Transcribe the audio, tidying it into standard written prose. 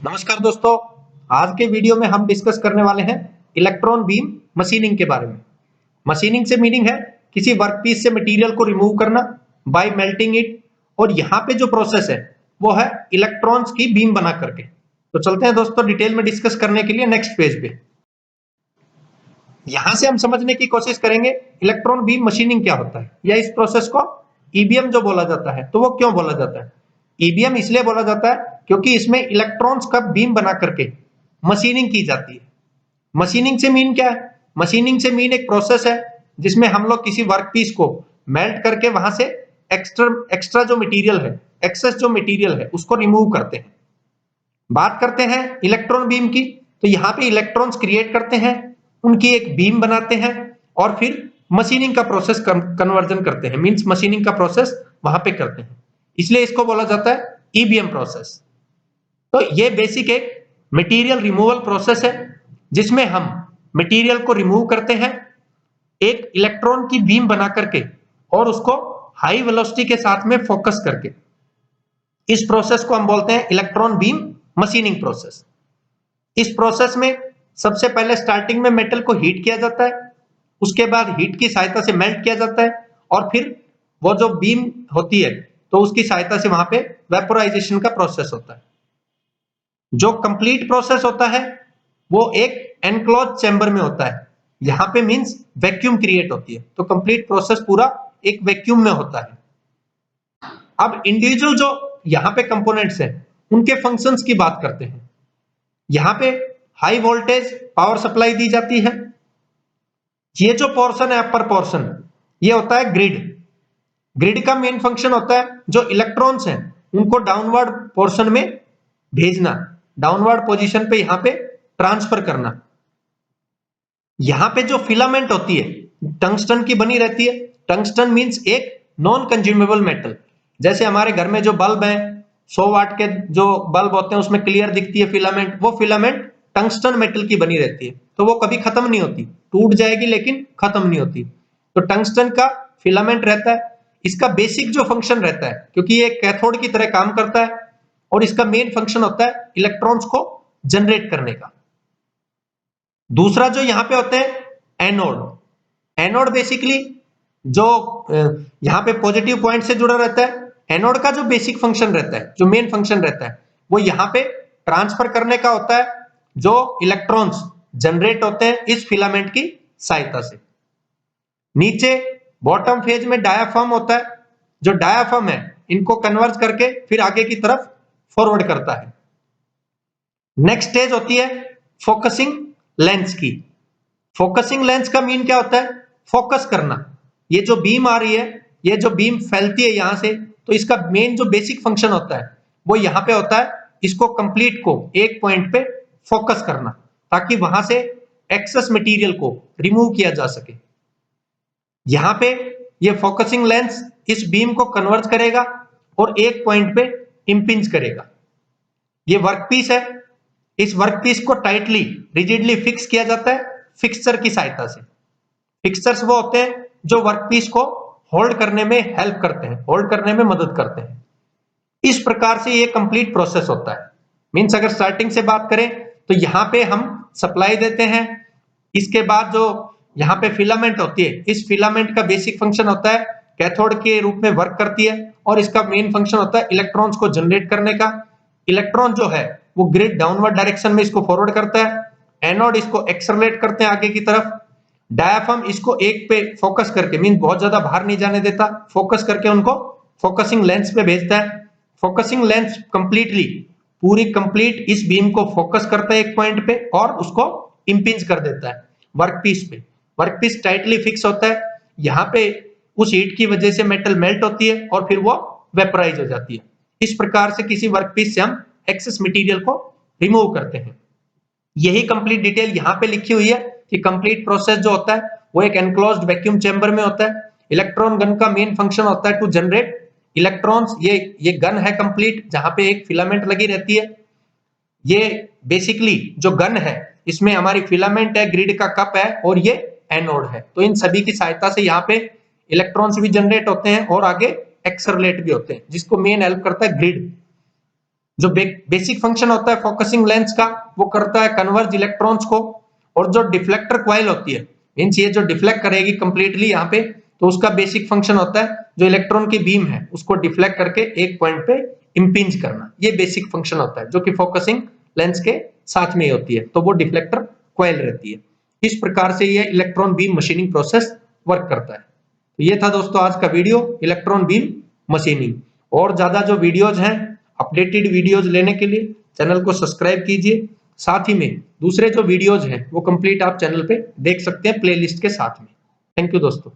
नमस्कार दोस्तों। आज के वीडियो में हम डिस्कस करने वाले हैं इलेक्ट्रॉन बीम मशीनिंग के बारे में। मशीनिंग से मीनिंग है किसी वर्कपीस से मटेरियल को रिमूव करना बाय मेल्टिंग इट, और यहाँ पे जो प्रोसेस है वो है इलेक्ट्रॉन्स की बीम बना करके। तो चलते हैं दोस्तों डिटेल में डिस्कस करने के लिए नेक्स्ट पेज पे। यहां से हम समझने की कोशिश करेंगे इलेक्ट्रॉन बीम मशीनिंग क्या होता है, या इस प्रोसेस को ईबीएम जो बोला जाता है। तो वो क्यों बोला जाता है? ईबीएम इसलिए बोला जाता है क्योंकि इसमें इलेक्ट्रॉन्स का बीम बना करके मशीनिंग की जाती है। मशीनिंग से मीन क्या है? मशीनिंग से मीन एक प्रोसेस है जिसमें हम लोग किसी वर्कपीस को मेल्ट करके वहां से एक्स्ट्रा एक्स्ट्रा जो मटेरियल है, एक्सेस जो मटेरियल है, उसको रिमूव करते हैं। बात करते हैं इलेक्ट्रॉन बीम की, तो यहाँ पे इलेक्ट्रॉन्स क्रिएट करते हैं, उनकी एक बीम बनाते हैं और फिर मशीनिंग का प्रोसेस कन्वर्जन करते हैं, मींस मशीनिंग का प्रोसेस वहां पे करते हैं। इसलिए इसको बोला जाता है ईबीएम प्रोसेस। तो ये बेसिक एक मटेरियल रिमूवल प्रोसेस है जिसमें हम मटेरियल को रिमूव करते हैं एक इलेक्ट्रॉन की बीम बना करके और उसको हाई वेलोसिटी के साथ में फोकस करके। इस प्रोसेस को हम बोलते हैं इलेक्ट्रॉन बीम मशीनिंग प्रोसेस। इस प्रोसेस में सबसे पहले स्टार्टिंग में मेटल को हीट किया जाता है, उसके बाद हीट की सहायता से मेल्ट किया जाता है और फिर वो जो बीम होती है तो उसकी सहायता से वहां पे वेपोराइजेशन का प्रोसेस होता है। जो कंप्लीट प्रोसेस होता है वो एक एनक्लोज चैम्बर में होता है। यहां पे मींस वैक्यूम क्रिएट होती है, तो कंप्लीट प्रोसेस पूरा एक वैक्यूम में होता है। अब इंडिविजुअल जो यहाँ पे कंपोनेंट्स हैं उनके फंक्शंस की बात करते हैं। यहाँ पे हाई वोल्टेज पावर सप्लाई दी जाती है। ये जो पोर्शन है अपर पोर्शन, ये होता है ग्रिड। ग्रिड का मेन फंक्शन होता है जो इलेक्ट्रॉन्स हैं उनको डाउनवर्ड पोर्शन में भेजना, डाउनवर्ड पोजीशन पे यहाँ पे ट्रांसफर करना। यहाँ पे जो फिलामेंट होती है टंगस्टन की बनी रहती है। टंगस्टन मींस एक नॉन कंज्यूमेबल मेटल। जैसे हमारे घर में जो बल्ब है 100 वाट के जो बल्ब होते हैं उसमें क्लियर दिखती है फिलामेंट, वो फिलामेंट टंगस्टन मेटल की बनी रहती है, तो वो कभी खत्म नहीं होती, टूट जाएगी लेकिन खत्म नहीं होती। तो टंगस्टन का फिलामेंट रहता है। इसका बेसिक जो फंक्शन रहता है, क्योंकि ये कैथोड की तरह काम करता है और इसका मेन फंक्शन होता है इलेक्ट्रॉन्स को जनरेट करने का। दूसरा जो यहाँ पे होते हैं एनोड। एनोड बेसिकली जो यहाँ पे पॉजिटिव पॉइंट से जुड़ा रहता है। एनोड का जो बेसिक फंक्शन रहता है, जो मेन फंक्शन रहता है, वो यहाँ पे ट्रांसफर करने का होता है जो इलेक्ट्रॉन्स जनरेट होते हैं इस फिलामेंट की सहायता से। नीचे बॉटम फेज में डायाफ्राम होता है, जो डायाफ्राम है इनको कन्वर्ज करके फिर आगे की तरफ फॉरवर्ड करता है। नेक्स्ट स्टेज होती है फोकसिंग लेंस की। फोकसिंग लेंस का मीन क्या होता है? फोकस करना। ये जो बीम आ रही है, ये जो बीम फैलती है यहां से, तो इसका मेन जो बेसिक फंक्शन होता है वो यहाँ पे होता है इसको कंप्लीट को एक पॉइंट पे फोकस करना, ताकि वहां से एक्सेस मटेरियल को रिमूव किया जा सके। यहाँ पे ये फोकसिंग लेंस इस बीम को कन्वर्ज करेगा और एक पॉइंट पे इंपिंज करेगा। ये वर्कपीस है, इस वर्कपीस को टाइटली रिजिडली फिक्स किया जाता है फिक्सचर की सहायता से। फिक्सचर्स वो होते हैं जो वर्कपीस को होल्ड करने में हेल्प करते हैं, होल्ड करने में मदद करते हैं। इस प्रकार से ये कंप्लीट प्रोसेस होता है। मींस अगर स्टार्टिंग से बात करें तो यहाँ पे हम सप्लाई देते हैं, इसके बाद जो यहाँ पे फिलामेंट होती है, इस फिलामेंट का बेसिक फंक्शन होता है कैथोड के रूप में वर्क करती है और इसका मेन फंक्शन होता है इलेक्ट्रॉन्स को जनरेट करने का। इलेक्ट्रॉन जो है वो ग्रिड डाउनवर्ड डायरेक्शन में इसको फॉरवर्ड करता है, एनोड इसको एक्सेलरेट करते हैं आगे की तरफ, डायाफ्राम इसको एक पे फोकस करके मीन बहुत ज्यादा बाहर नहीं जाने देता, फोकस करके उनको फोकसिंग लेंस पे भेजता है। फोकसिंग लेंस कंप्लीटली पूरी कंप्लीट इस बीम को फोकस करता है एक पॉइंट पे और उसको इंपिंज कर देता है वर्कपीस पे। वर्कपीस टाइटली फिक्स होता है, यहाँ पे उस हीट की वजह से मेटल मेल्ट होती है और फिर वो वेपराइज हो जाती है। इस प्रकार से किसी वर्कपीस से हम एक्सेस मटेरियल को रिमूव करते हैं। यही कंप्लीट डिटेल यहाँ पे लिखी हुई है कि कंप्लीट प्रोसेस जो होता है वो एक एनक्लोज्ड वैक्यूम चैम्बर में होता है। इलेक्ट्रॉन गन का मेन फंक्शन होता है टू जनरेट इलेक्ट्रॉन्स। ये गन है कंप्लीट, जहां पे एक फिलामेंट लगी रहती है। ये बेसिकली जो गन है इसमें हमारी फिलामेंट है, ग्रिड का कप है और ये एनोड है। तो इन सभी की सहायता से यहाँ पे इलेक्ट्रॉन्स भी जनरेट होते हैं और आगे एक्सेलरेट भी होते हैं, जिसको मेन हेल्प करता है ग्रिड। जो बेसिक फंक्शन होता है फोकसिंग लेंस का, वो करता है कन्वर्ज इलेक्ट्रॉन्स को, और जो डिफ्लेक्टर कॉइल होती है, मींस ये जो डिफ्लेक्ट करेगी कंप्लीटली यहाँ पे, तो उसका बेसिक फंक्शन होता है जो इलेक्ट्रॉन की बीम है उसको डिफ्लेक्ट करके एक पॉइंट पे इंपिंज करना। ये बेसिक फंक्शन होता है जो कि फोकसिंग लेंस के साथ में होती है, तो वो डिफ्लेक्टर कॉइल रहती है। इस प्रकार से ये electron beam machining process work करता है। तो ये था दोस्तों आज का वीडियो, इलेक्ट्रॉन बीम मशीनिंग। और ज्यादा जो वीडियोज हैं, अपडेटेड वीडियोज लेने के लिए चैनल को सब्सक्राइब कीजिए। साथ ही में दूसरे जो वीडियोज हैं वो कंप्लीट आप चैनल पे देख सकते हैं प्लेलिस्ट के साथ में। थैंक यू दोस्तों।